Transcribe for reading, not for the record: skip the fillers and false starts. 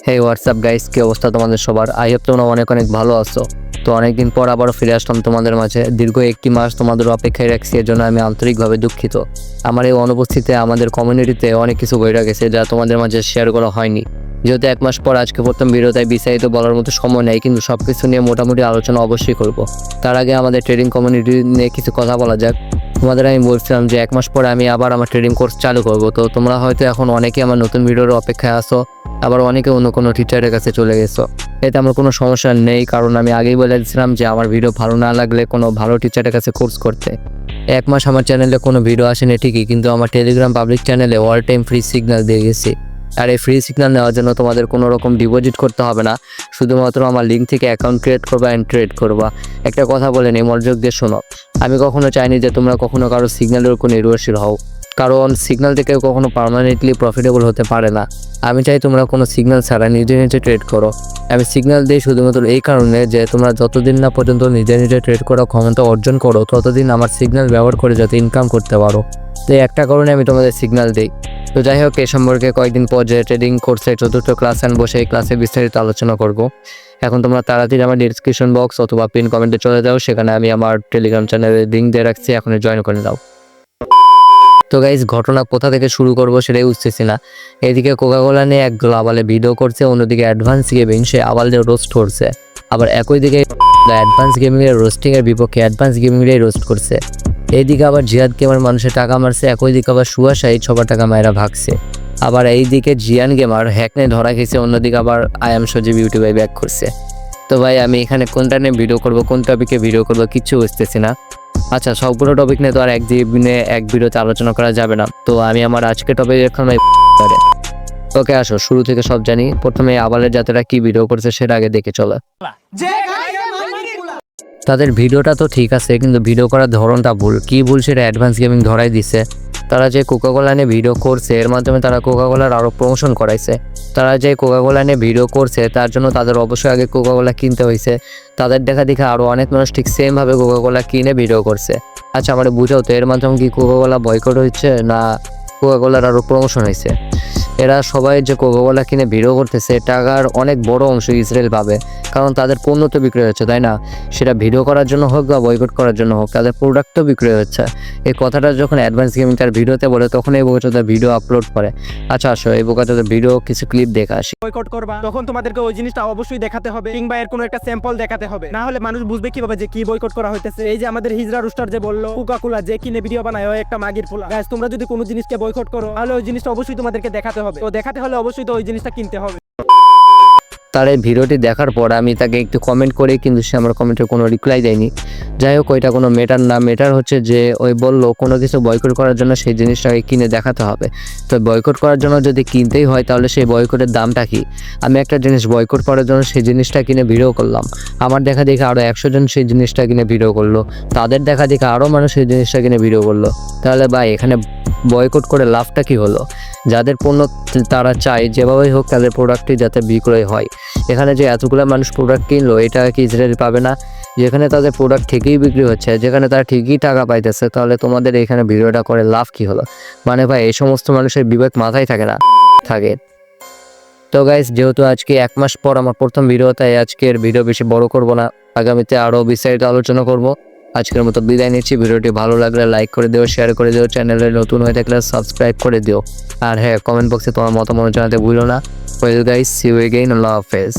হে WhatsApp guys, কি অবস্থা তোমাদের সবার? আই হোপ তোমরা অনেক অনেক ভালো আছো। তো অনেকদিন পর আবারও ফিরে আসলাম তোমাদের মাঝে। দীর্ঘ একটি মাস তোমাদের অপেক্ষায় রাখছি, এর জন্য আমি আন্তরিকভাবে দুঃখিত। আমার এই অনুপস্থিতিতে আমাদের কমিউনিটিতে অনেক কিছু বইরা গেছে যা তোমাদের মাঝে শেয়ার করা হয়নি। যেহেতু এক মাস পর আজকে প্রথম ভিডিও, তাই বিস্তারিত বলার মতো সময় নেই, কিন্তু সব কিছু নিয়ে মোটামুটি আলোচনা অবশ্যই করব। তার আগে আমাদের ট্রেডিং কমিউনিটি নিয়ে কিছু কথা বলা যাক। তোমাদের আমি বলছিলাম যে এক মাস পরে আমি আবার আমার ট্রেডিং কোর্স চালু করব। তো তোমরা হয়তো এখন অনেকে আমার নতুন ভিডিওর অপেক্ষায় আসো, আবার অনেকে অন্য কোনো টিচারের কাছে চলে গেছো। এতে আমার কোনো সমস্যা নেই, কারণ আমি আগেই বলে দিয়েছিলাম যে আমার ভিডিও ভালো না লাগলে কোনো ভালো টিচারের কাছে কোর্স করতে। এক মাস আমার চ্যানেলে কোনো ভিডিও আসেনি ঠিকই, কিন্তু আমার টেলিগ্রাম পাবলিক চ্যানেলে অল টাইম ফ্রি সিগন্যাল দিয়ে গেছি। আর এই ফ্রি সিগন্যাল নেওয়ার জন্য তোমাদের কোনো রকম ডিপোজিট করতে হবে না, শুধুমাত্র আমার লিঙ্ক থেকে অ্যাকাউন্ট ক্রিয়েট করবা অ্যান্ড ট্রেড করবা। একটা কথা বলে নিই, মনোযোগ দিয়ে শোনো। আমি কখনো চাইনি যে তোমরা কখনো কারো সিগন্যালের উপর নির্ভরশীল হও, কারণ সিগন্যাল থেকে কখনো পার্মানেন্টলি প্রফিটেবল হতে পারে না। আমি চাই তোমরা কোনো সিগন্যাল ছাড়া নিজে নিজে ট্রেড করো। আমি সিগন্যাল দিই শুধুমাত্র এই কারণে যে তোমরা যতদিন না পর্যন্ত নিজে নিজে ট্রেড করার ক্ষমতা অর্জন করো, ততদিন আমার সিগন্যাল ব্যবহার করে যাতে ইনকাম করতে পারো। তো একটা কারণে আমি তোমাদের সিগন্যাল দিই। তো যাই হোক, এই সম্পর্কে কয়েকদিন পর যে ট্রেডিং কোর্সে চতুর্থ ক্লাস আনবো, সেই ক্লাসে বিস্তারিত আলোচনা করব। এখন তোমরা তাড়াতাড়ি আমার ডিসক্রিপশন বক্স অথবা পিন কমেন্টে চলে যাও, সেখানে আমি আমার টেলিগ্রাম চ্যানেলের লিঙ্ক দিয়ে রাখছি, এখন জয়েন করে দাও। তো গাইজ, ঘটনা কোথা থেকে শুরু করবো সেটাই বুঝতেছি না। এদিকে কোকাকোলা নিয়ে এক আবালে ভিডিও করছে, অন্যদিকে অ্যাডভান্স গেমিং সে আবালদের রোস্ট করছে। আবার একই দিকে অ্যাডভান্স গেমিং এর রোস্টিং এর বিপক্ষে অ্যাডভান্স গেমিং এর রোস্ট করছে। এইদিকে আবার জিহাদ গেমার মানুষের টাকা মারছে, একই দিকে আবার সুয়াশাহী সবার টাকা মায়েরা ভাগছে। আবার এইদিকে জিয়ান গেমার হ্যাকনে ধরা খেয়েছে, অন্যদিকে আবার আই এম সজীব ইউটিউবে ব্যাক করছে। তো ভাই, আমি এখানে কোনটা নিয়ে ভিডিও করবো, কোন টপিকে ভিডিও করবো কিচ্ছু বুঝতেছি না। আচ্ছা, সবগুলো টপিক নিয়ে তো আর একদিনে এক ভিডিওতে আলোচনা করা যাবে না, তো আমি আমার আজকে টপিক এখন ওকে আসো শুরু থেকে সব জানি। প্রথমে আবালের জাতেরা কি ভিডিও করছে সেটা আগে দেখে চলো। তাদের ভিডিওটা তো ঠিক আছে, কিন্তু ভিডিও করার ধরনটা ভুল। কি ভুল সেটা অ্যাডভান্স গেমিং ধরাই দিছে। তারা যে কোকাকোলা নিয়ে ভিডিও করছে, এর মাধ্যমে তারা কোকাকোলার আরও প্রমোশন করাইছে। তারা যে কোকাকোলা নিয়ে ভিডিও করছে, তার জন্য তাদের অবশ্যই আগে কোকাকোলা কিনতে হয়েছে। তাদের দেখা দেখে আরও অনেক মানুষ ঠিক সেমভাবে কোকাকোলা কিনে ভিডিও করছে। আচ্ছা, আমার বুঝাও তো, এর মাধ্যমে কি কোকাকোলা বয়কট হচ্ছে না কোকাকোলার আরও প্রমোশন হয়েছে? এরা সবাই যে কোকাকোলা কিনে ভিডিও করতেছে, টাকার অনেক বড় অংশ ইসরায়েল পাবে, কারণ তাদের পণ্য তো বিক্রি হচ্ছে, তাই না? সেটা ভিডিও করার জন্য হোক বা বয়কট করার জন্য হোক, তাদের প্রোডাক্ট তো বিক্রি হচ্ছে। এই কথাটা যখন অ্যাডভান্স গেমিং তার ভিডিওতে বলে, তখন এই বোকাচোদা ভিডিও আপলোড করে। আচ্ছা আসো, এই বোকাচোদা ভিডিও কিছু ক্লিপ দেখে আসি। বয়কট করবা, তখন তোমাদেরকে ওই জিনিসটা অবশ্যই দেখাতে হবে, কিংবা এর কোনো একটা স্যাম্পল দেখাতে হবে, না হলে মানুষ বুঝবে কিভাবে যে কি বয়কট করা হইতেছে। এই যে আমাদের হিজরা রুস্টার যে বললো কোকাকোলা যে কিনে ভিডিও বানায়, ওই একটা মাগির পোলা। গাইস, তোমরা যদি কোনো জিনিসকে বয়কট করো, তাহলে ওই জিনিসটা অবশ্যই তোমাদেরকে দেখাতে হবে। তো দেখাতে হলে অবশ্যই তো ওই জিনিসটা কিনতে হবে। তার এই ভিডিওটি দেখার পর আমি তাকে একটু কমেন্ট করি, কিন্তু সে আমার কমেন্টের কোনো রিপ্লাই দেয়নি। যাই হোক, ওইটা কোনো ম্যাটার না। ম্যাটার হচ্ছে যে ওই বললো কোনো কিছু বয়কট করার জন্য সেই জিনিসটাকে কিনে দেখাতে হবে। তো বয়কট করার জন্য যদি কিনতেই হয়, তাহলে সেই বয়কটের দামটা কি? আমি একটা জিনিস বয়কট করার জন্য সেই জিনিসটা কিনে ভিডিও করলাম, আমার দেখা দেখে আরও 100 জন সেই জিনিসটা কিনে ভিডিও করলো, তাদের দেখা দেখে আরও মানুষ সেই জিনিসটা কিনে ভিডিও করলো। তাহলে ভাই, এখানে বয়কট করে লাভটা কি হলো? যাদের পণ্য তারা চায় যেভাবেই হোক তাদের প্রোডাক্টটি যাতে বিক্রয় হয়। এখানে যে এতগুলো মানুষ প্রোডাক্ট কিনলো, এটা কি ইসরায়েল পাবে না? যেখানে তাদের প্রোডাক্ট ঠিকই বিক্রি হচ্ছে, যেখানে তারা ঠিকই টাকা পাইতেছে, তাহলে তোমাদের এখানে ভিডিওটা করে লাভ কি হলো? মানে ভাই, এই সমস্ত মানুষের বিবেক মাথায় থাকে না থাকে। তো গাইস, যেহেতু আজকে এক মাস পর আমার প্রথম ভিডিও, তাই আজকের ভিডিও বেশি বড় করব না, আগামীতে আরও বিস্তারিত আলোচনা করব। আজকের মতো বিদায় নিচ্ছি। ভিডিওটি ভালো লাগলে লাইক করে দিও, শেয়ার করে দিও, চ্যানেলে নতুন হয়ে থাকলে সাবস্ক্রাইব করে দিও। আর হ্যাঁ, কমেন্ট বক্সে তোমার মতামত জানাতে ভুলো না। Well guys, see you again, আল্লাহ হাফেজ।